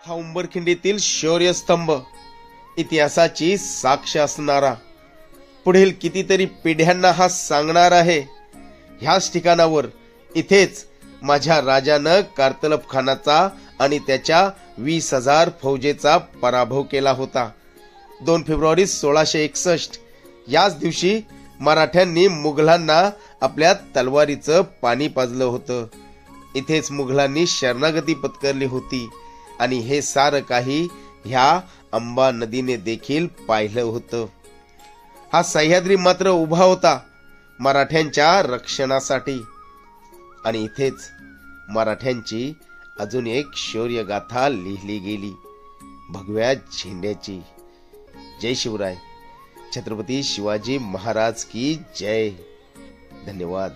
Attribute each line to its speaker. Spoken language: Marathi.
Speaker 1: हा उंबरखिंडीतील शौर्यस्तंभ इतिहासाची साक्ष असणारा, पुढील कितीतरी पिढ्यांना हा सांगणार आहे. ह्याच ठिकाणावर इथेच माझ्या राजानं कारतलब खानाचा आणि त्याच्या 20,000 फौजेचा पराभव केला होता. 2 फेब्रुवारी 1661 याच दिवशी मराठ्यांनी मुघलांना आपल्या तलवारीचं पाणी पाजलं होतं. इथेच मुघलांनी शरणागती पत्करली होती आणि हे सारं काही ह्या अंबा नदीने देखील पाहिलं होतं. हा सह्याद्री मात्र उभा होता मराठ्यांच्या रक्षणासाठी. आणि इथेच मराठ्यांची अजून एक शौर्य गाथा लिहिली गेली, भगव्या झेंड्याची. जय शिवराय. छत्रपती शिवाजी महाराज की जय. धन्यवाद.